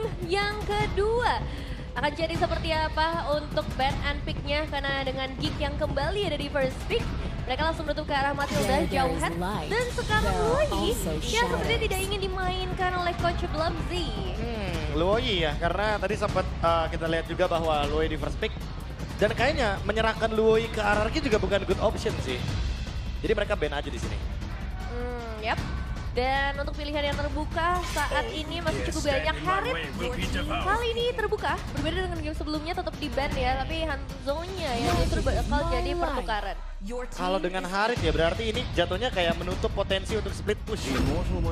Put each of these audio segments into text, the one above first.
game yang kedua. Akan jadi seperti apa untuk ban and pick-nya, karena dengan Geek yang kembali ada di first pick, mereka langsung menutup ke arah Matilda jauh head. Dan sekarang Luoyi yang sepertinya tidak ingin dimainkan oleh Coach Blumzy. Luoyi ya, karena tadi sempat kita lihat juga bahwa Luoyi di first pick. Dan kayaknya menyerahkan Luoyi ke RRQ juga bukan good option sih. Jadi mereka ban aja di sini. Yap. Dan untuk pilihan yang terbuka saat ini masih cukup banyak. Harit kali ini terbuka, berbeda dengan game sebelumnya tetap di ban ya, tapi Hanzo-nya yang justru bakal jadi pertukaran. Kalau dengan Harit ya berarti ini jatuhnya kayak menutup potensi untuk split push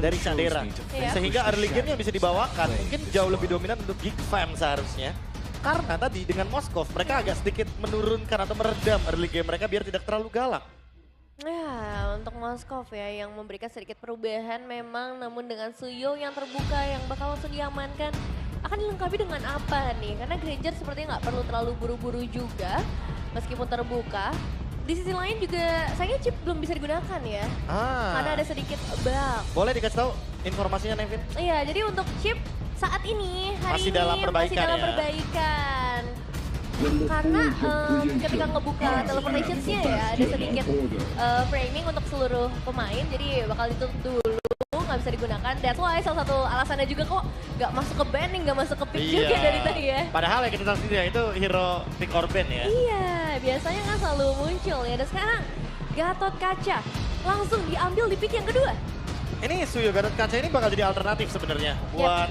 dari Shadera. Sehingga early game-nya bisa dibawakan, mungkin jauh lebih dominan untuk Geek Fam seharusnya. Karena tadi dengan Moskov mereka agak sedikit menurunkan atau meredam early game mereka biar tidak terlalu galak. Ya, untuk Moskov ya yang memberikan sedikit perubahan memang, namun dengan Suyo yang terbuka yang bakal langsung diamankan, akan dilengkapi dengan apa nih? Karena Granger sepertinya nggak perlu terlalu buru-buru juga meskipun terbuka. Di sisi lain juga sayangnya chip belum bisa digunakan ya, karena ada sedikit bug. Boleh dikasih tahu informasinya Nevin? Iya, jadi untuk chip saat ini hari masih ini dalam perbaikan masih dalam ya? perbaikan. Karena ketika ngebuka teleportationsnya ya ada sedikit framing untuk seluruh pemain, jadi bakal ditutup dulu, nggak bisa digunakan. That's why salah satu alasannya juga kok nggak masuk ke banning, nggak masuk ke pick juga dari tadi ya. Padahal ya kita tahu sendiri ya itu hero pick or ban ya. Iya, biasanya kan selalu muncul ya. Dan sekarang Gatot Kaca langsung diambil di pick yang kedua. Ini Suyo Gatot Kaca ini bakal jadi alternatif sebenarnya buat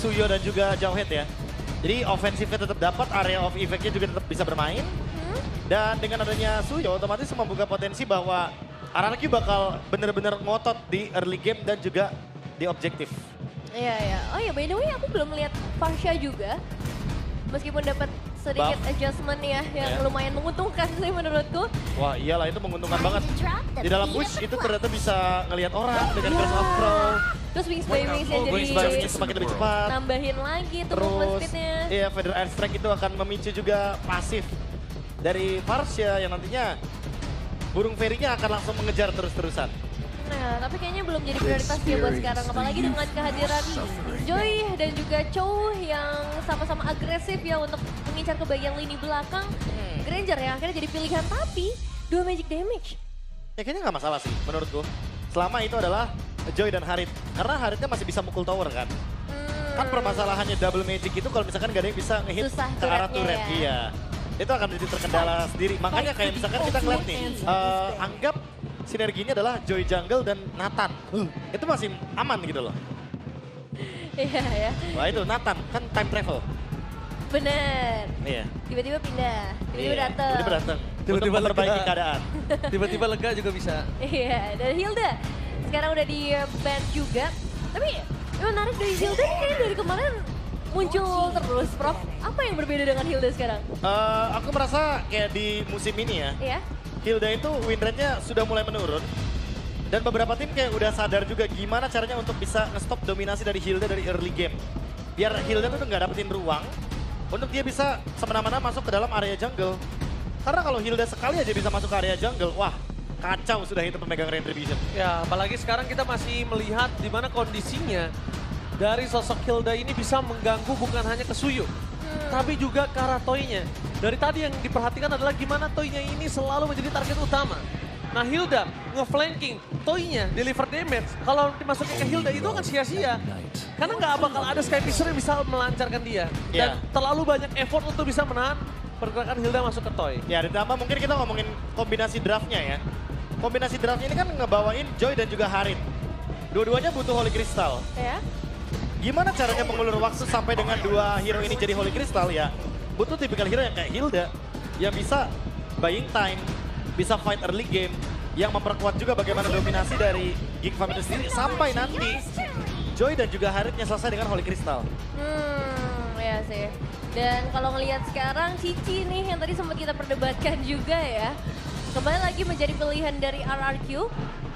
Suyo dan juga Jauhead ya. Jadi offensifnya tetap dapat, area of effect-nya juga tetap bisa bermain. Dan dengan adanya Suyo otomatis membuka potensi bahwa RRQ bakal benar-benar ngotot di early game dan juga di objektif. Iya, iya. Oh ya, by the way aku belum lihat Farsha juga. Meskipun dapat sedikit adjustment ya yang lumayan menguntungkan sih menurutku. Wah iyalah itu menguntungkan banget. Di dalam push itu ternyata bisa ngelihat orang dengan Curse of Pro. Terus wingspan-wingsnya jadi semakin lebih cepat. Nambahin lagi tuh movement speednya. Iya, Feather Airstrike itu akan memicu juga pasif dari Farsha yang nantinya burung fairy-nya akan langsung mengejar terus-terusan. Nah, tapi kayaknya belum jadi prioritas ya buat sekarang. Apalagi dengan kehadiran Joy dan juga Chow yang sama-sama agresif ya untuk mengincar ke bagian lini belakang. Granger yang akhirnya jadi pilihan, tapi 2 magic damage. Ya kayaknya nggak masalah sih menurutku. Selama itu adalah Joy dan Harit. Karena Haritnya masih bisa mukul tower kan. Kan permasalahannya double magic itu kalau misalkan gak ada yang bisa ngehit ke arah turret. Ya. Iya. Itu akan jadi terkendala sendiri. Makanya kayak misalkan kita ngeliat nih. Anggap sinerginya adalah Joy Jungle dan Nathan. Itu masih aman gitu loh. Iya ya. Wah itu Nathan kan time travel. Bener. Iya. Tiba-tiba pindah, tiba-tiba datang. Tiba-tiba datang. Tiba-tiba Untuk memperbaiki lega. keadaan. Tiba-tiba lega juga bisa. Iya, dan Hilda sekarang udah di ban juga. Tapi yang menarik dari Hilda nih kayaknya dari kemarin muncul terus, Prof. Apa yang berbeda dengan Hilda sekarang? Aku merasa kayak di musim ini ya. Iya. Hilda itu win rate-nya sudah mulai menurun. Dan beberapa tim kayak udah sadar juga gimana caranya untuk bisa nge-stop dominasi dari Hilda dari early game. Biar Hilda tuh nggak dapetin ruang untuk dia bisa semena-mena masuk ke dalam area jungle. Karena kalau Hilda sekali aja bisa masuk ke area jungle, wah kacau sudah itu pemegang Retribution. Ya, apalagi sekarang kita masih melihat di mana kondisinya dari sosok Hilda ini bisa mengganggu bukan hanya ke Suyo, tapi juga ke arah Toy-nya. Dari tadi yang diperhatikan adalah gimana Toy-nya ini selalu menjadi target utama. Nah Hilda nge-flanking, Toy-nya deliver damage. Kalau dimasukin ke Hilda itu akan sia-sia. Karena nggak bakal ada Sky Fisher yang bisa melancarkan dia. Dan terlalu banyak effort untuk bisa menahan pergerakan Hilda masuk ke Toy. Ya ditambah mungkin kita ngomongin kombinasi draftnya ya. Kombinasi draftnya ini kan ngebawain Joy dan juga Harit. Dua-duanya butuh Holy Crystal. Ya. Gimana caranya mengulur waktu sampai dengan dua hero ini jadi Holy Crystal ya? Butuh tipikal hero yang kayak Hilda yang bisa buying time, bisa fight early game, yang memperkuat juga bagaimana dominasi dari Geek Fam itu sendiri sampai nanti Joy dan juga Haritnya selesai dengan Holy Crystal. Ya sih. Dan kalau ngelihat sekarang Cici nih yang tadi sempat kita perdebatkan juga ya. Kembali lagi menjadi pilihan dari RRQ.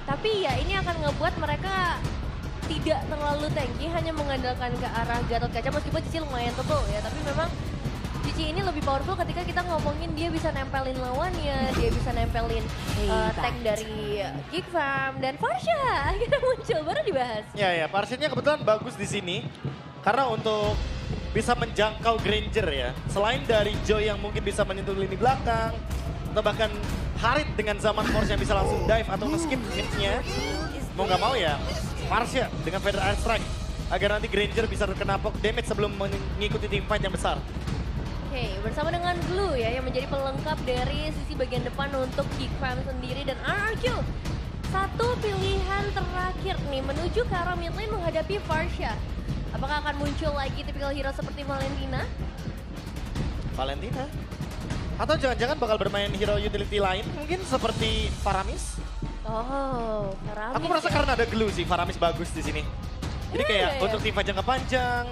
Tapi ya ini akan ngebuat mereka tidak terlalu tanky, hanya mengandalkan ke arah Gatot Kaca meskipun Cici lumayan tebal ya. Tapi memang Cici ini lebih powerful ketika kita ngomongin dia bisa nempelin lawannya, dia bisa nempelin tank dari Geek Fam dan Farsha akhirnya muncul baru dibahas. Ya, Farsha-nya kebetulan bagus di sini. Karena untuk bisa menjangkau Granger ya, selain dari Joy yang mungkin bisa menyentuh lini belakang, atau bahkan Harit dengan zaman Force yang bisa langsung dive atau nge-skip hitsnya, mau nggak mau ya Marsha dengan Feather Air Strike agar nanti Granger bisa terkena poke damage sebelum mengikuti team fight yang besar. Oke, bersama dengan Blue ya yang menjadi pelengkap dari sisi bagian depan untuk Geekfam sendiri dan RRQ. Satu pilihan terakhir nih menuju ke arah mid lane menghadapi Farsha. Apakah akan muncul lagi tipikal hero seperti Valentina? Valentina? Atau jangan-jangan bakal bermain hero utility lain mungkin seperti Faramis? Oh, Faramis. Aku merasa ya. karena ada glue sih Faramis bagus di sini. Jadi kayak Iya. untuk team fight jangka panjang,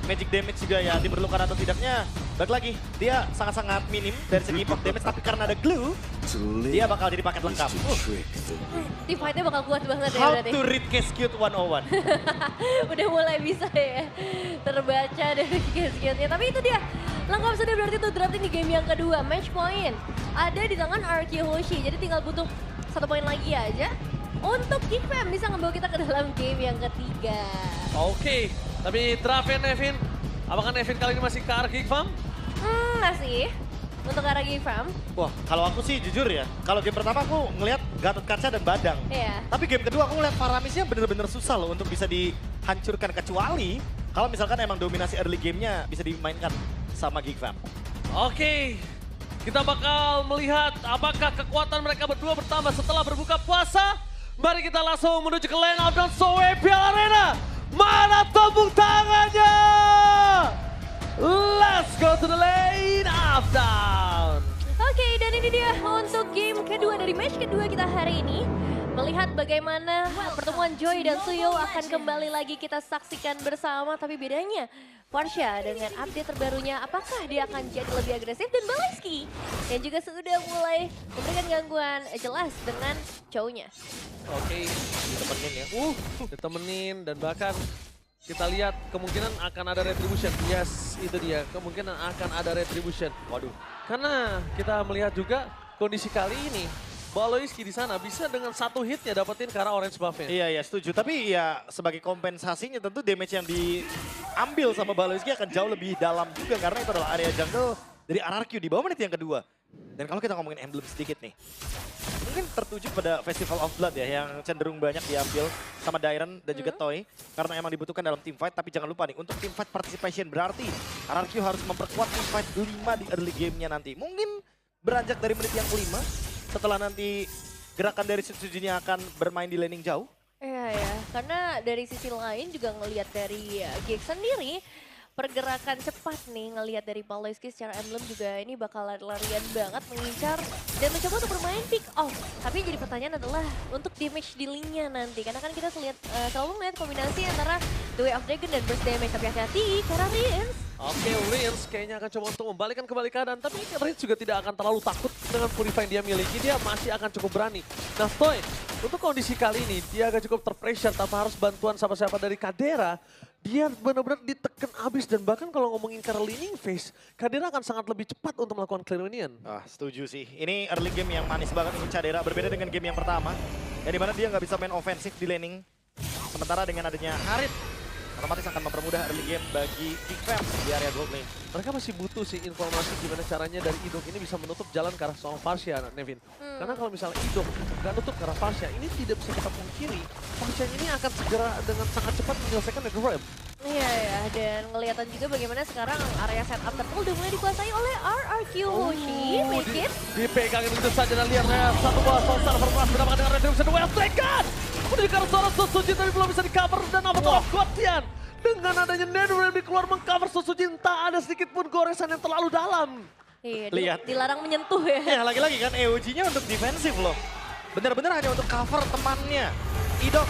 magic damage juga ya diperlukan atau tidaknya. Balik lagi, dia sangat-sangat minim dari segi impact damage, tapi karena ada glue, dia bakal jadi paket lengkap. Team fight-nya bakal kuat banget ya How berarti. to read case cute 101. Udah mulai bisa ya terbaca dari skillnya. Tapi itu dia, lengkap sudah berarti tuh draft di game yang kedua. Match point ada di tangan RQ Hoshi, jadi tinggal butuh 1 poin lagi aja. Untuk Geekfam bisa membawa kita ke dalam game yang ketiga. Oke, tapi draftnya Nevin, apakah Nevin kali ini masih ke arah Geekfam? Masih. Untuk arah Geekfam. Wah, kalau aku sih jujur ya, kalau game pertama aku ngelihat Gatot Kaca dan Badang. Iya. Tapi game kedua aku ngeliat Faramisnya bener-bener susah loh untuk bisa dihancurkan. Kecuali kalau misalkan emang dominasi early gamenya bisa dimainkan sama Geekfam. Oke, kita bakal melihat apakah kekuatan mereka berdua bertambah setelah berbuka puasa. Mari kita langsung menuju ke lane out dan Sowebi Arena. Mana tepuk tangannya? Let's go to the lane of down. Oke, dan ini dia untuk game kedua dari match kedua kita hari ini. Melihat bagaimana pertemuan Joy dan Suyo akan kembali lagi kita saksikan bersama. Tapi bedanya, Farsha dengan update terbarunya, apakah dia akan jadi lebih agresif? Dan Balaiski yang juga sudah mulai memberikan gangguan jelas dengan cowoknya. Oke, ditemenin ya. Ditemenin dan bahkan kita lihat kemungkinan akan ada retribution. Yes, itu dia. Kemungkinan akan ada retribution. Waduh. Karena kita melihat juga kondisi kali ini, Balaiski di sana bisa dengan 1 hitnya dapetin ke arah orange buff-nya. Iya, setuju. Tapi ya sebagai kompensasinya tentu damage yang diambil sama Balaiski akan jauh lebih dalam juga. Karena itu adalah area jungle dari RRQ di bawah menit yang kedua. Dan kalau kita ngomongin emblem sedikit nih. Mungkin tertuju pada Festival of Blood ya yang cenderung banyak diambil sama Dairen dan juga Toy. Karena emang dibutuhkan dalam team fight. Tapi jangan lupa nih, untuk team fight participation berarti RRQ harus memperkuat team fight 5 di early game-nya nanti. Mungkin beranjak dari menit yang kelima. Setelah nanti gerakan dari Suzuki-nya akan bermain di laning jauh. Iya ya, karena dari sisi lain juga ngelihat dari Geek sendiri, pergerakan cepat nih ngelihat dari Balaiski secara emblem juga ini bakal lari-larian banget mengincar dan mencoba untuk bermain pick off. Tapi yang jadi pertanyaan adalah untuk damage dealingnya nanti, karena kan kita selalu melihat kombinasi antara The Way of Dragon dan Burst Damage. Tapi hati-hati karena Rins. Oke, Rins kayaknya akan coba untuk membalikan kembali keadaan. Tapi Rins juga tidak akan terlalu takut dengan Purify yang dia miliki. Dia masih akan cukup berani. Nah, Stoy, untuk kondisi kali ini dia agak cukup terpressure tanpa harus bantuan siapa-siapa dari Kadera. Dia benar-benar ditekan abis dan bahkan kalau ngomongin ke leaning phase, Kadera akan sangat lebih cepat untuk melakukan clear minion. Setuju sih. Ini early game yang manis banget untuk Cadera. Berbeda dengan game yang pertama. Yang dimana dia nggak bisa main ofensif di laning. Sementara dengan adanya Harit, otomatis akan mempermudah early game bagi Geekfam di area gold lane. Mereka masih butuh sih informasi gimana caranya dari Idok ini bisa menutup jalan ke arah seorang Farsha, Nevin. Karena kalau misalnya Idok nggak nutup ke arah Farsha, ini tidak bisa kita pungkiri. Farsha ini akan segera dengan sangat cepat menyelesaikan Nether Realm. Iya ya, dan kelihatan juga bagaimana sekarang area setup turtle udah mulai dikuasai oleh RRQ Hoshi. Make it. Dipegangin begitu saja dan lihat satu bola Soulstar berpelas berdampak dengan Retribution Well taken! Menuju ke arah seorang Suzuki tapi belum bisa di-cover dan apa Gotian. Dengan adanya Nether Realm keluar meng-cover Suzuki, tak ada sedikit pun goresan yang terlalu dalam. Iya, Lihat. dilarang menyentuh ya. Ya lagi-lagi kan EOG-nya untuk defensif loh. Bener-bener hanya untuk cover temannya. Idok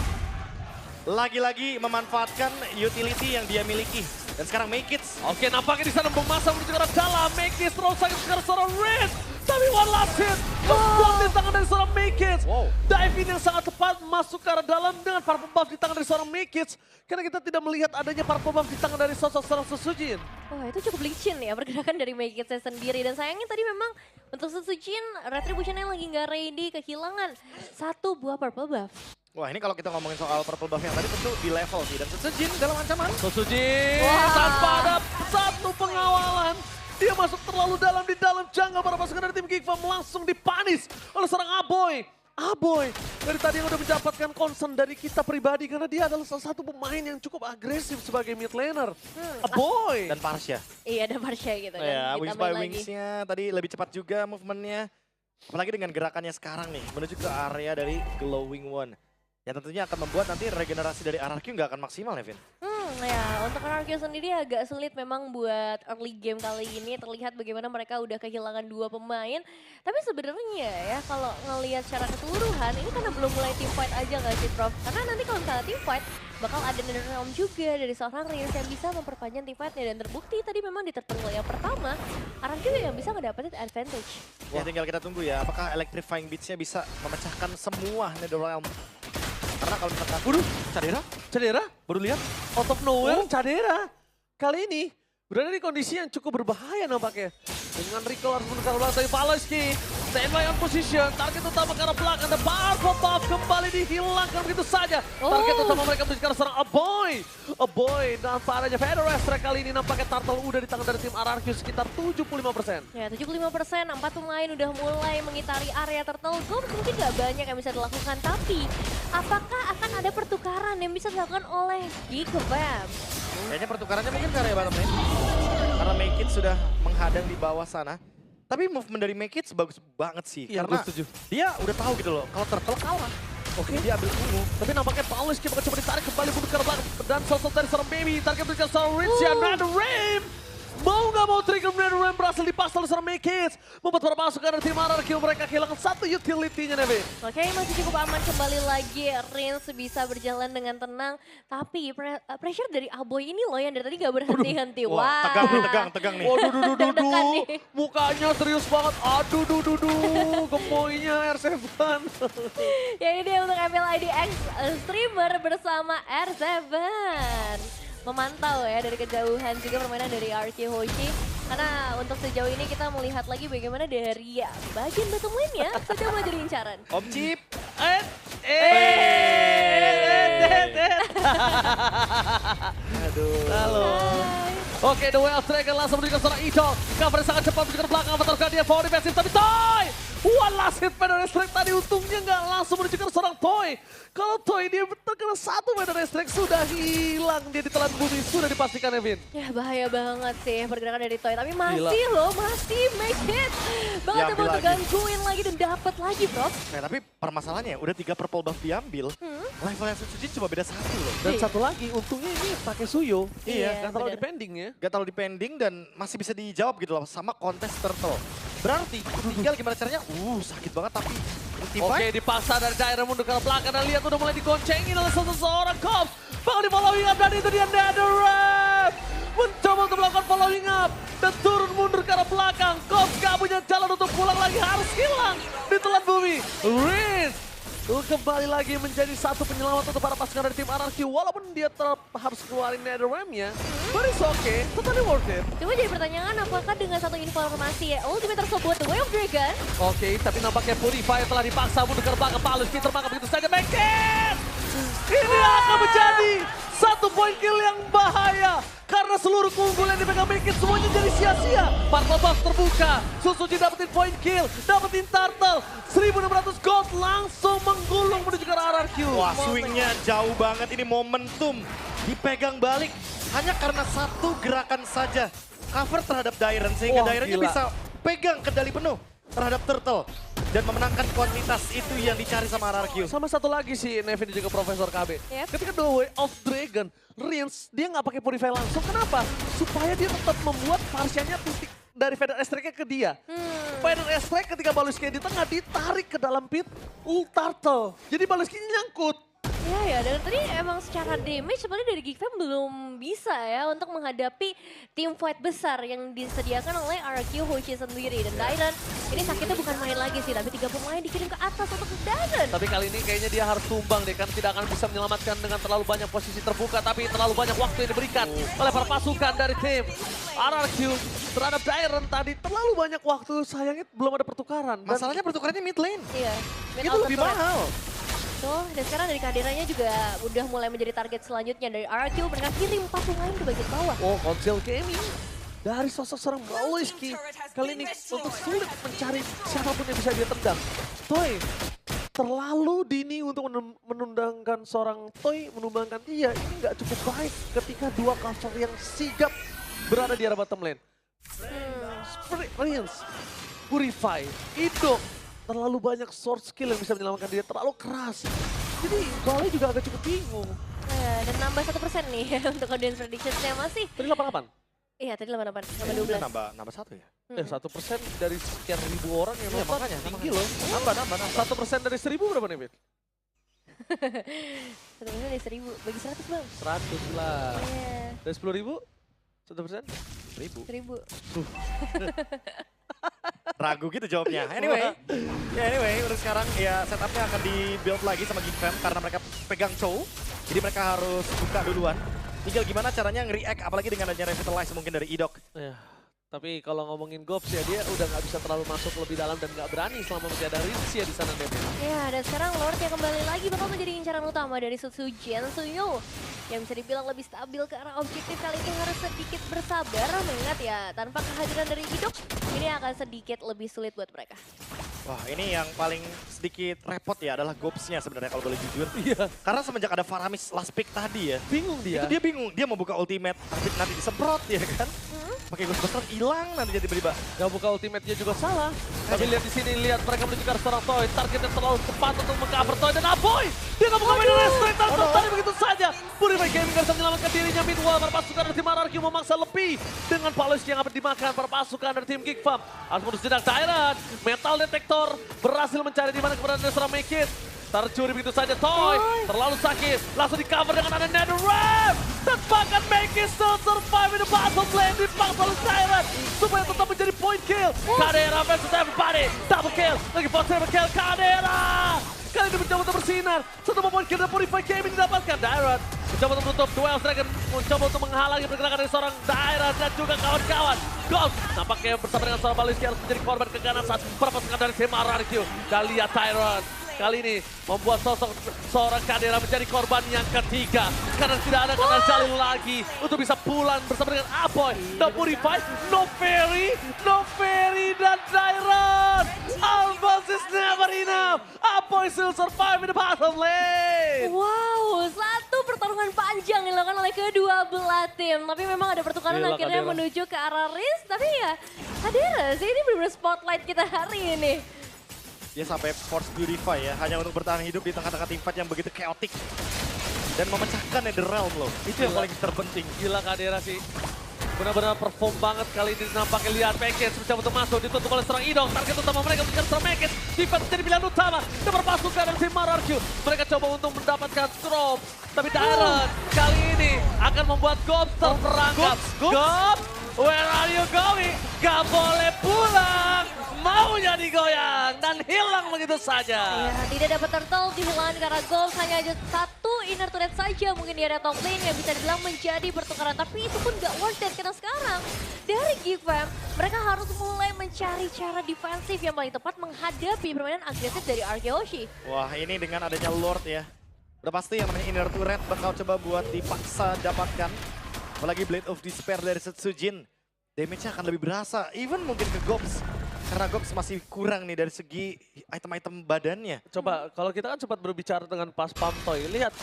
lagi-lagi memanfaatkan utility yang dia miliki. Dan sekarang Make It. Oke, nampaknya di sana masa menuju ke arah dalam. Make It terus sakit ke arah seorang Red. Tapi one last hit. Ngeblok di tangan dari seorang Make It. Dive in yang sangat tepat masuk ke arah dalam dengan purple buff di tangan dari seorang Make It. Karena kita tidak melihat adanya purple buff di tangan dari sosok seorang Susujin. Wah, itu cukup licin ya pergerakan dari Make It sendiri. Dan sayangnya tadi memang untuk Susujin, Retribution yang lagi nggak ready, kehilangan 1 buah purple buff. Wah ini kalau kita ngomongin soal purple buff yang tadi tentu di level sih. Dan Sejin dalam ancaman. Sojin Wah. tanpa ada satu pengawalan. Dia masuk terlalu dalam di dalam jungle para pasukan dari tim Geekfam langsung dipanis oleh seorang Aboy. Aboy dari tadi yang udah mendapatkan concern dari kita pribadi karena dia adalah salah satu pemain yang cukup agresif sebagai mid laner. Aboy. Dan Parsha. Iya ada Marsha gitu kan. Ya, Wings Ditambahin by lagi. Wings-nya tadi lebih cepat juga movementnya. Apalagi dengan gerakannya sekarang nih, menuju ke area dari Glowing One. Yang tentunya akan membuat nanti regenerasi dari RRQ nggak akan maksimal ya, Vin? Ya untuk RRQ sendiri agak sulit memang buat early game kali ini. Terlihat bagaimana mereka udah kehilangan 2 pemain. Tapi sebenarnya ya kalau ngelihat secara keseluruhan ini karena belum mulai team fight aja nggak sih Prof? Karena nanti kalau misalnya team fight bakal ada Netherrealm juga dari seorang Rios yang bisa memperpanjang team fightnya. Dan terbukti tadi memang di tertentu yang pertama RRQ yang bisa ngedapetin advantage. Ya tinggal kita tunggu ya, apakah Electrifying Beats-nya bisa memecahkan semua Netherrealm. Karena kalau misalkan... Waduh, Cadera, baru lihat out of nowhere Cadera. Kali ini berada di kondisi yang cukup berbahaya nampaknya. Dengan Rico harus menukar bola dari Paloski. Standby on position, target utama ke arah belakang. Dan Purple Buff kembali dihilangkan begitu saja. Target utama mereka menunjukkan seorang Aboy. Aboy dan padanya Fedor Estre kali ini nampaknya Turtle udah di tangan dari tim RRQ sekitar 75%. Ya 75%, 4 pemain udah mulai mengitari area Turtle Gold. Mungkin gak banyak yang bisa dilakukan, tapi apakah akan ada pertukaran yang bisa dilakukan oleh Geekfam? Kayaknya pertukarannya mungkin karena ya bottom lane. Karena Make It sudah menghadang di bawah sana. Tapi movement dari Make It bagus banget sih. Iya, karena gue setuju. dia udah tahu gitu loh, kalau Turtle kalah. Oke, dia ambil ungu. Tapi nampaknya Paloski bakal coba ditarik kembali mundur ke arah belakang. Dan sosok dari seorang Baby, target berikan seorang Richian. Netherrealm. Mau nggak mau trigger Netherrealm berhasil dipaksa oleh seorang Make It. Membuat para pasukan dari tim RRQ mereka kehilangan satu utility-nya, Nevi. Oke, masih cukup aman kembali lagi. Rins bisa berjalan dengan tenang. Tapi pressure dari Aboy ini loh yang dari tadi gak berhenti-henti. Wah, tegang nih. Waduh, Deg-degan nih. Mukanya serius banget. Aduh, gemoynya R7. Ya ini dia untuk MLIDX streamer bersama R7. Memantau ya dari kejauhan juga permainan dari RQ Hoshi. Karena untuk sejauh ini kita melihat lagi bagaimana dari bagian bottom lane-nya sudah mulai jadi incaran. Om Chip. Aduh. Halo. Oke, The Wild Dragon langsung menuju ke seorang Icho. Cover sangat cepat menuju ke belakang. Avatar dia forward defensif, tapi Toy! One last hit Fedor Strike tadi untungnya nggak langsung menuju ke seorang Toy. Kalau Toy dia terkena satu Fedor Strike sudah hilang. Dia ditelan bumi, sudah dipastikan Evin. Ya bahaya banget sih pergerakan dari Toy. Tapi masih Gila. loh, masih make it. Banget Diambil mau lagi. tergangguin lagi dan dapat lagi bro. Nah, tapi permasalahannya udah 3 purple buff diambil. Level yang Sujin cuma beda 1 loh. Dan Iya. satu lagi, untungnya ini pakai Suyo. Iya, Nggak terlalu bener. depending ya. Gak terlalu depending dan masih bisa dijawab gitu loh sama kontes Turtle. Berarti tinggal gimana caranya, sakit banget tapi Oke, dipaksa dari daerah mundur ke belakang dan lihat udah mulai digoncengin oleh seorang Cops. Bakal di following up dan itu dia Netherrealm. Mencoba untuk melakukan following up dan turun mundur ke arah belakang. Cops gak punya jalan untuk pulang lagi, harus hilang di telan bumi. Riz kembali lagi menjadi satu penyelamat untuk para pasukan dari tim RRQ. Walaupun dia tetap harus keluarin Netherrealm-nya, but it's okay, totally worth it. Cuma jadi pertanyaan apakah dengan satu informasi ya ultimate tersebut The Way of Dragon. Oke, tapi nampaknya Purifier telah dipaksa mundur ke belakang. Palus Peter maka begitu saja Make It! Ini akan menjadi satu poin kill yang bahaya. Karena seluruh keunggulan yang dipegang Make It semuanya jadi sia-sia. Purple Buff terbuka. Susuji dapetin poin kill. Dapetin Turtle. 1.600 gold langsung menggulung menuju ke arah RRQ. wah swingnya jauh banget, ini momentum dipegang balik hanya karena satu gerakan saja. Cover terhadap Dairen sehingga Wah, Dairennya gila. bisa pegang kendali penuh terhadap Turtle. Dan memenangkan kuantitas itu yang dicari sama RRQ. Sama satu lagi sih Nevin dan juga Profesor KB. Yep. Ketika The Way of Dragon, Rins dia nggak pakai Purify langsung. Kenapa? Supaya dia tetap membuat Parsianya titik dari Fedor Strike ke dia. Fedor Strike ketika Baluski di tengah ditarik ke dalam pit Turtle. Jadi Baluski nyangkut. Ya dan tadi emang secara damage sebenarnya dari Geekfam belum bisa ya untuk menghadapi tim fight besar yang disediakan oleh RRQ Hoshi sendiri. Dan Dairen ini sakitnya bukan main lagi sih, tapi 3 pemain dikirim ke atas untuk Dairen. Tapi kali ini kayaknya dia harus tumbang deh, karena tidak akan bisa menyelamatkan dengan terlalu banyak posisi terbuka. Tapi terlalu banyak waktu yang diberikan oleh para pasukan dari tim RRQ terhadap Dairen tadi. Terlalu banyak waktu, sayangnya belum ada pertukaran. Dan Masalahnya pertukarannya mid lane. Iya. Itu lebih mahal. Betul, dan sekarang dari kehadirannya juga udah mulai menjadi target selanjutnya dari RRQ. Mereka kirim patung lain ke bagian bawah. Oh, Konsil Gaming dari sosok seorang Baloyski kali ini untuk sulit mencari siapapun yang bisa dia tendang. Toy, terlalu dini untuk menundangkan seorang Toy, menumbangkan dia. Ini nggak cukup baik ketika dua counter yang sigap berada di arah bottom lane. Experience, Purify, Idok, terlalu banyak sword skill yang bisa menyelamatkan dia, terlalu keras. Jadi Balai juga agak cukup bingung. Dan nambah 1% nih untuk audience predictions-nya masih. Tadi 88? Iya, tadi 88, tambah 12. Nambah 1 ya? 1% dari sekian ribu orang yang Iya, nonton makanya, tinggi loh. Nambah. 1% dari 1000 berapa nih, Bet? 1% dari 1000, bagi 100 bang. 100 lah. Iya, Dari 10.000? 1%? 1000. 1000. Ragu gitu jawabnya. Anyway, untuk sekarang ya setupnya akan di-build lagi sama Geekfam karena mereka pegang Chow. Jadi mereka harus buka duluan. Tinggal gimana caranya nge-react, apalagi dengan adanya Revitalize mungkin dari Idok. Ya, tapi kalau ngomongin Gops ya dia udah nggak bisa terlalu masuk lebih dalam dan nggak berani selama masih ada Rinzi ya di sana Demi. Ya, dan sekarang Lord yang kembali lagi bakal menjadi incaran utama dari Suzujen Suyo. Yang bisa dibilang lebih stabil ke arah objektif kali ini harus sedikit bersabar. Mengingat ya, tanpa kehadiran dari Idok, ini akan sedikit lebih sulit buat mereka. Wah, ini yang paling sedikit repot ya adalah Gobs-nya sebenarnya kalau boleh jujur. Iya. Karena semenjak ada Faramis last pick tadi ya. Bingung dia. Itu dia bingung, dia mau buka ultimate tapi nanti disemprot ya kan. Pakai Ghostbuster hilang nanti jadi tiba-tiba. Gak buka ultimate-nya juga salah. Tapi lihat di sini, lihat mereka menuju ke arah seorang Toy. Targetnya terlalu cepat untuk meng-cover Toy dan Aboy. Dia gak buka main restrain tanpa tadi begitu saja. Purify Gaming gak bisa menyelamatkan dirinya mid-wall. Para pasukan dari tim RRQ memaksa lebih. Dengan Palos yang akan dimakan para pasukan dari tim Geekfam. Harus mundur sedang Tyrant. Metal Detector berhasil mencari di mana keberadaan dari seorang Make It. Tercuri begitu saja Toy, terlalu sakit, langsung di cover dengan ada Netherrealm. Dan bahkan Make It still survive in the bottom lane, dipaksa oleh Tyrant supaya tetap menjadi point kill. Kadera versus everybody, double kill, lagi for triple kill Kadera. Kali ini mencoba untuk bersinar, satu point kill dan Purify Gaming didapatkan. Tyrant mencoba untuk menutup, Duel Dragon mencoba untuk menghalangi pergerakan dari seorang Tyrant dan juga kawan-kawan. Gold nampaknya bersama dengan seorang Baloyski harus menjadi korban keganasan perpasukan dari tim RRQ. Dan lihat Tyrant kali ini membuat sosok seorang Kadera menjadi korban yang ketiga. Karena tidak ada kata Jalil lagi untuk bisa pulang bersama dengan Aboy. No Purify, no Ferry dan Tyrant. Alphonse is never enough. Aboy still survive in the bottom lane. Wow, satu pertarungan panjang dilakukan oleh kedua belah tim. Tapi memang ada pertukaran Gila, akhirnya Kadera menuju ke arah Riz. Tapi ya, Kadera sih ini benar-benar spotlight kita hari ini. Dia sampai force Purify ya, hanya untuk bertahan hidup di tengah-tengah tim fight yang begitu chaotic. Dan memecahkan Netherrealm loh, itu yang paling terpenting. Gila Kadera sih. Benar-benar perform banget kali ini nampaknya. Lihat Package mencoba untuk masuk, ditutup oleh seorang Idong. Target utama mereka mengejar seorang Package. Defense jadi pilihan utama. Dan berpasukan dari tim RRQ. Mereka coba untuk mendapatkan drop. Tapi Tyrant kali ini akan membuat Gobs terperangkap. Gobs, where are you going? Gak boleh pulang. Maunya digoyang dan hilang begitu saja. Ya, tidak dapat turtle dihilangkan karena Gold hanya ada satu inner turret saja. Mungkin dia ada top lane yang bisa dibilang menjadi pertukaran. Tapi itu pun gak worth it karena sekarang dari Geekfam mereka harus mulai mencari cara defensif yang paling tepat menghadapi permainan agresif dari Arkeoshi. Wah, ini dengan adanya Lord ya. Udah pasti yang namanya inner turret bakal coba buat dipaksa dapatkan. Apalagi Blade of Despair dari Setsujin. Damage-nya akan lebih berasa, even mungkin ke Gobs. Karena Gobs masih kurang nih dari segi item-item badannya. Coba, kalau kita kan sempat berbicara dengan pas Pam Toy, lihat.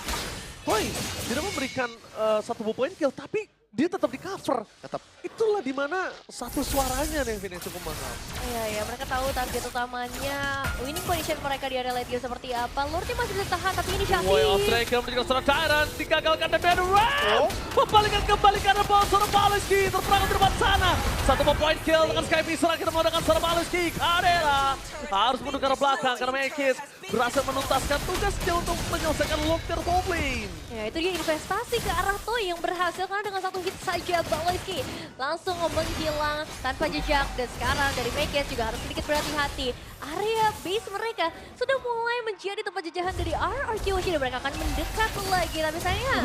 Toy tidak memberikan satu point kill, tapi dia tetap di cover. Tetap. Itulah dimana satu suaranya nih yang cukup mahal. Iya, mereka tahu target utamanya, winning position mereka di area late game seperti apa. Lordnya masih bisa tahan, tapi ini Shafi. Way of Dragon menjadi seorang Tyrant, digagalkan dan Netherrealm. Membalikan kembali karena ball seorang Baloyski terperangkap di depan sana. Satu point kill dengan Sky Pistol akhirnya menggunakan seorang Baloyski. Kadera harus mundur ke arah belakang karena Mekis berhasil menuntaskan tugasnya untuk menyelesaikan Lord top lane. Ya, itu dia investasi ke arah Toy yang berhasil karena dengan satu hit saja Baloyski langsung menghilang tanpa jejak. Dan sekarang dari Mekis juga harus sedikit berhati-hati. Area base mereka sudah mulai menjadi tempat jajahan dari RRQ dan mereka akan mendekat lagi. Tapi sayangnya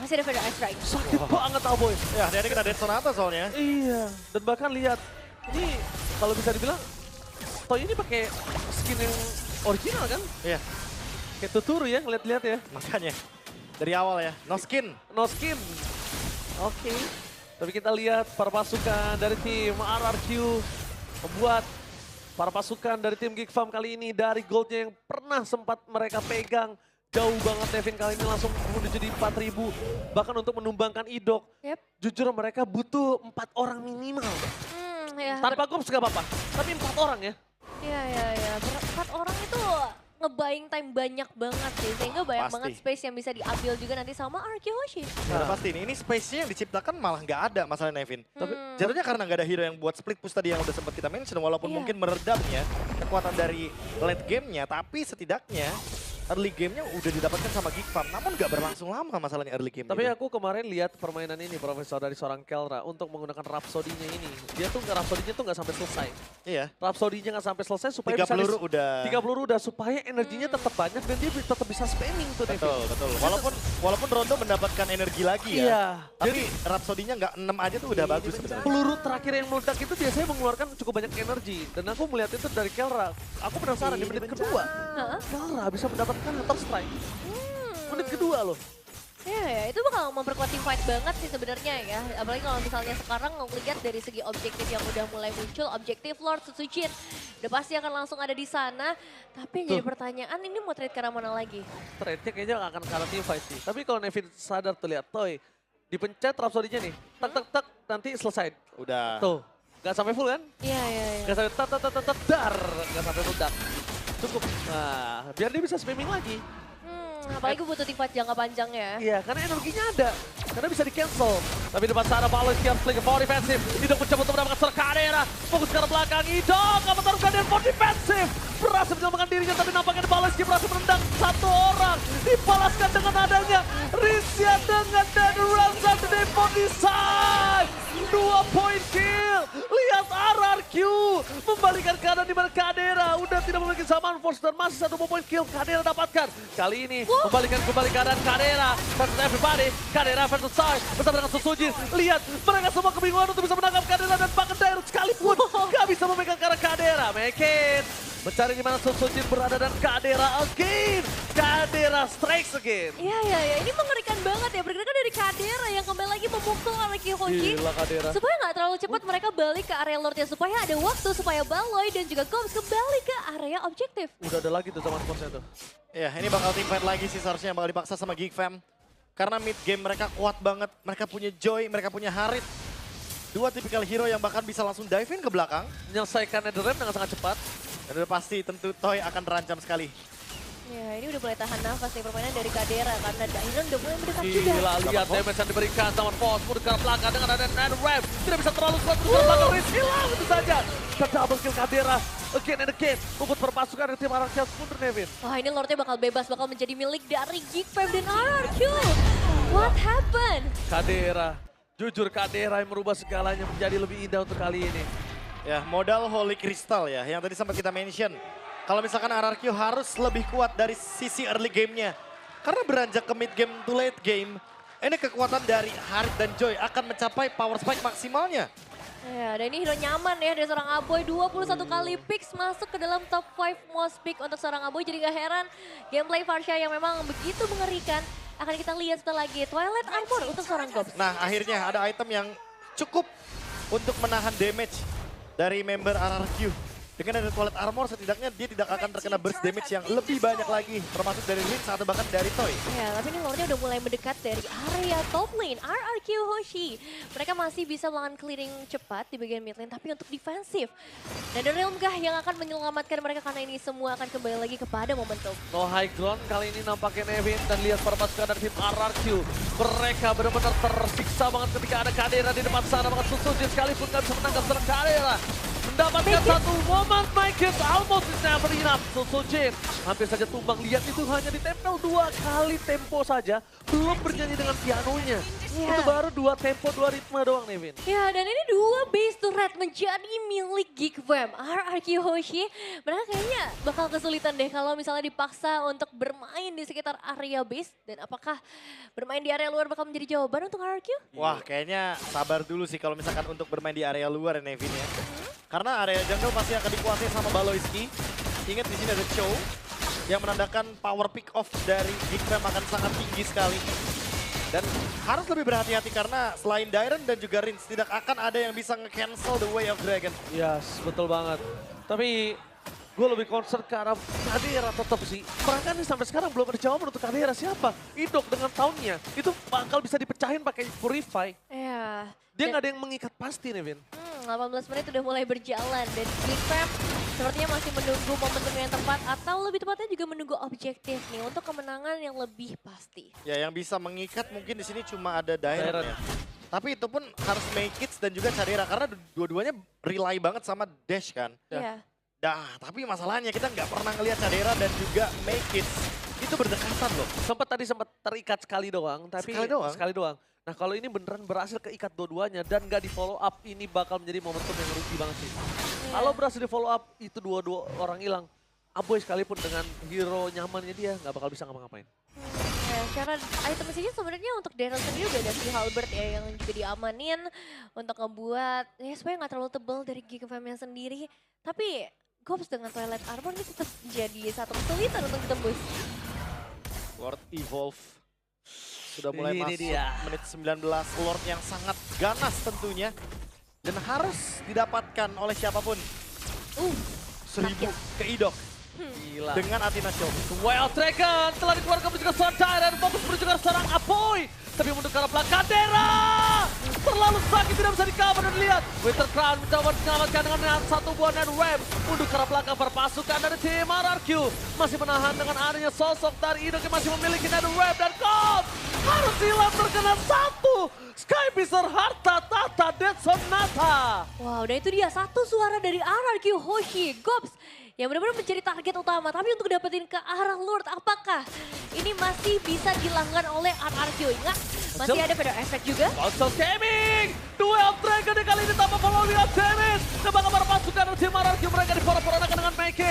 masih ada Feather Ice Strike. Sakit banget Aboy. Ya, dia kena Dead Sonata soalnya. Iya, dan bahkan lihat, ini kalau bisa dibilang, Toy ini pakai skin yang original kan? Iya. Kayak tuturu ya, ngeliat-liat ya. Makanya dari awal ya, no skin. No skin. Oke. Tapi kita lihat para pasukan dari tim RRQ membuat para pasukan dari tim Geek Farm kali ini dari goldnya yang pernah sempat mereka pegang. Jauh banget Nevin kali ini langsung menuju di 4.000. Bahkan untuk menumbangkan Idok. Yep. Jujur mereka butuh 4 orang minimal. Ya, Tanpa Gops gak apa-apa. Tapi 4 orang ya. Iya. 4 orang itu nge-buying time banyak banget sih. Sehingga banyak Pasti. banget space yang bisa diambil juga nanti sama RRQ Hoshi. Udah pasti nih, ini space-nya yang diciptakan malah nggak ada masalah Nevin. Tapi Jatuhnya karena nggak ada hero yang buat split push tadi yang udah sempat kita mention, walaupun Iya. mungkin meredamnya kekuatan dari late game-nya, tapi setidaknya early game-nya udah didapatkan sama Geek Farm, namun nggak berlangsung lama masalahnya early game. Tapi aku kemarin lihat permainan ini Profesor dari seorang Kelra untuk menggunakan Rhapsody-nya ini. Dia tuh Rhapsody-nya tuh nggak sampai selesai. Iya, Rhapsody-nya nggak sampai selesai supaya 3 bisa peluru udah. 3 peluru udah supaya energinya tetap banyak dan dia tetap bisa spamming tuh Nevin. Betul. Walaupun Rondo mendapatkan energi lagi ya. Iya. Tapi Rhapsody-nya nggak 6 aja tuh udah bagus sebenarnya. Peluru terakhir yang meledak itu biasanya mengeluarkan cukup banyak energi. Dan aku melihat itu dari Kelra. Aku penasaran di menit kedua. Heeh. Kelra bisa mendapatkan Hunter Strike. Menit kedua loh. Ya, itu bakal memperkuat tim fight banget sih sebenarnya ya. Apalagi kalau misalnya sekarang ngelihat dari segi objektif yang udah mulai muncul, objektif Lord Susuchin udah pasti akan langsung ada di sana. Tapi yang jadi pertanyaan, ini mau trade ke arah mana lagi? Trade-nya kayaknya nggak akan kalah tim fight sih. Tapi kalau Nevin sadar tuh lihat, Toy. Dipencet Rhapsody-nya nih. Tak, nanti selesai. Udah. Tuh. Nggak sampai full kan? Iya. Nggak sampai dar. Nggak sampai meledak. Cukup. Nah, biar dia bisa spamming lagi. Apalagi butuh tim fight jangka panjang ya. Iya, karena energinya ada. Karena bisa di-cancel. Tapi depan sana Paolo siap sling for defensive. Idok mencoba untuk mendapatkan serang Kadera. Fokus ke arah belakang. Idok akan menaruhkan dia for defensive. Berhasil menyelamatkan dirinya, tapi nampaknya Baloski berhasil menendang 1 orang. Dibalaskan dengan adanya Rizia dengan Dan Ranzan the for design. 2 point kill. Lihat RRQ membalikan keadaan di mana Kadera udah tidak memiliki zaman force dan masih 1 point kill Kadera dapatkan. Kali ini membalikan kembali keadaan Kadera versus everybody. Kadera versus Sai bersama dengan Susujin. Lihat mereka semua kebingungan untuk bisa menangkap Kadera dan bahkan Dairut sekalipun gak bisa memegang ke arah Kadera. Make it. Mencari di mana Susujin berada dan Kadera again. Kadera strikes again. Iya. Ini mengerikan banget ya. Pergerakan dari Kadera yang kembali lagi memukul RRQ Hoshi. Gila Kadera. Supaya nggak terlalu cepat mereka balik ke area Lordnya. Supaya ada waktu supaya Baloy dan juga Goms kembali ke area objektif. Udah ada lagi tuh zaman force-nya tuh. Ya, ini bakal team fight lagi sih seharusnya yang bakal dipaksa sama Geek Fam. Karena mid game mereka kuat banget, mereka punya Joy, mereka punya Harit. 2 tipikal hero yang bahkan bisa langsung dive in ke belakang. Menyelesaikan Netherrealm dengan sangat cepat. Dan udah pasti tentu Toy akan terancam sekali. Ya, ini udah mulai tahan nafas nih permainan dari Kadera karena Dairon udah mulai mendekat juga. Gila, lihat damage yang diberikan sama Force pun ke arah belakang dengan ada Netherrealm. Tidak bisa terlalu kuat untuk ke arah belakang, Riz hilang itu saja. Double kill Kadera, again and again. Membuat perpasukan dari tim RRQ mundur Nevin. Wah, ini Lordnya bakal bebas, bakal menjadi milik dari Geek Fam dan RRQ. What happened? Kadera, jujur Kadera yang merubah segalanya menjadi lebih indah untuk kali ini. Ya, modal Holy Crystal ya, yang tadi sempat kita mention. Kalau misalkan RRQ harus lebih kuat dari sisi early game-nya. Karena beranjak ke mid game to late game, ini kekuatan dari Harit dan Joy akan mencapai power spike maksimalnya. Ya, dan ini hero nyaman ya dari seorang Aboy. 21 kali picks masuk ke dalam top 5 most pick untuk seorang Aboy. Jadi gak heran gameplay Varsha yang memang begitu mengerikan akan kita lihat setelah lagi. Twilight Armor untuk seorang Gops. Nah, akhirnya ada item yang cukup untuk menahan damage dari member RRQ. Dengan ada Twilight Armor, setidaknya dia tidak akan terkena burst damage yang lebih banyak lagi. Termasuk dari Rinse atau bahkan dari Toy. Ya, tapi ini Lordnya udah mulai mendekat dari area top lane. RRQ Hoshi. Mereka masih bisa melakukan clearing cepat di bagian mid lane, tapi untuk defensif. Dan The Realm kah yang akan menyelamatkan mereka karena ini semua akan kembali lagi kepada momentum. No high ground kali ini nampaknya Nevin dan lihat perpasukan dari tim RRQ. Mereka benar-benar tersiksa banget ketika ada Kadera di depan sana. Bahkan Susujin sekalipun gak bisa menangkap serang Kadera. Mendapatkan satu momen, make it almost is never enough. Susujin hampir saja tumbang. Lihat itu hanya ditempel 2 kali tempo saja. Belum bernyanyi dengan pianonya. Ya. Itu baru 2 tempo, 2 ritme doang Nevin. Ya, dan ini 2 base turret menjadi milik Geek Fam. RRQ Hoshi, mereka kayaknya bakal kesulitan deh kalau misalnya dipaksa untuk bermain di sekitar area base. Dan apakah bermain di area luar bakal menjadi jawaban untuk RRQ? Wah, kayaknya sabar dulu sih kalau misalkan untuk bermain di area luar ya Nevin ya. Karena area jungle pasti akan dikuasai sama Baloyski. Ingat di sini ada Cho. yang menandakan power pick off dari Geekfam akan sangat tinggi sekali. Dan harus lebih berhati-hati karena selain Dairon dan juga Rins tidak akan ada yang bisa nge-cancel the way of Dragon. Yes, betul banget. Tapi gue lebih concern ke arah Kadera tetap sih. Mereka nih sampai sekarang belum ada jawaban untuk Kadera siapa. Indok dengan tahunnya itu bakal bisa dipecahin pakai Purify. Iya. Dia nggak ada yang mengikat pasti nih, Vin. 18 menit udah mulai berjalan dan Geekfam sepertinya masih menunggu momentum yang tepat atau lebih tepatnya juga menunggu objektif nih untuk kemenangan yang lebih pasti. Ya yang bisa mengikat mungkin di sini cuma ada Dairon ya. Tapi itu pun harus make it dan juga Kadera karena dua-duanya rely banget sama Dash kan. Iya. Tapi masalahnya kita nggak pernah ngelihat Kadera dan juga make it. Itu berdekatan loh. Sempat terikat sekali doang, tapi sekali doang. Nah kalau ini beneran berhasil keikat dua-duanya dan nggak di follow up, ini bakal menjadi momentum yang rugi banget sih. Kalau berhasil di follow up, itu dua orang hilang. Aboy sekalipun dengan hero nyamannya dia nggak bakal bisa ngapa-ngapain. Ya, cara item sih sebenarnya untuk Daryl sendiri udah ada si Halberd ya yang juga diamanin untuk ngebuat ya supaya nggak terlalu tebal dari Geekfam-nya sendiri. Tapi Gops dengan Twilight Armor ini tetap jadi satu kesulitan untuk ditembus. Lord Evolve sudah mulai Ini masuk dia. menit 19. Lord yang sangat ganas tentunya. Dan harus didapatkan oleh siapapun. 1000 ke Idok. Gila. Dengan Athena Show. Wild Dragon telah dikeluarkan menuju ke Sondai dan fokus menuju ke seorang Apoy. Tapi untuk ke arah belakang Kadera. Terlalu sakit tidak bisa di-cover dan lihat. Winter Crown mencoba diselamatkan dengan satu buah Net Web. Untuk ke arah belakang berpasukan dari tim RRQ. Masih menahan dengan adanya sosok dari Idok yang masih memiliki Net Web dan Gold. Harus hilang terkena satu. Skypisser Harta Tata Dead Sonata. Wow, dan itu dia satu suara dari RRQ Hoshi Gops yang benar-benar menjadi target utama. Tapi untuk dapetin ke arah Lord, apakah ini masih bisa dilanggar oleh RRQ? Ingat, masih ada pedal efek juga. Ponsel Gaming, Duel Dragon kali ini tanpa following up damage. Kebanggaan para pasukan dari tim RRQ mereka diporak-porandakan dengan Make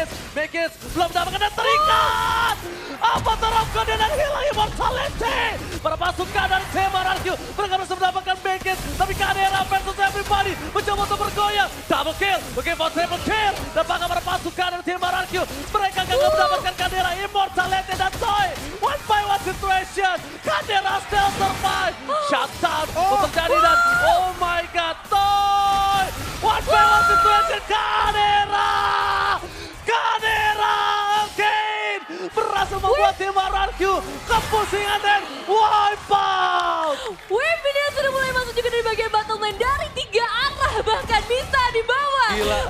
It belum mendapatkan dan terikat. Avatar of God dan hilang immortality. Para pasukan dari tim RRQ mereka bisa mendapatkan Make It. Tapi Kadera versus everybody mencoba untuk bergoyang. Double kill, mungkin for triple kill. Dan bangga para pasukan dari tim RRQ mereka gagal mendapatkan Kadera immortality dan Toy. One by one situation. Kadera still survive. Shutdown untuk terjadi dan oh my god, Toy! One by one situation, Kadera again! Berhasil membuat tim RRQ kepusingan dan wipe out! Webinar sudah mulai masuk juga dari bagian battle lane dari 3 arah bahkan bisa dibawa Gila.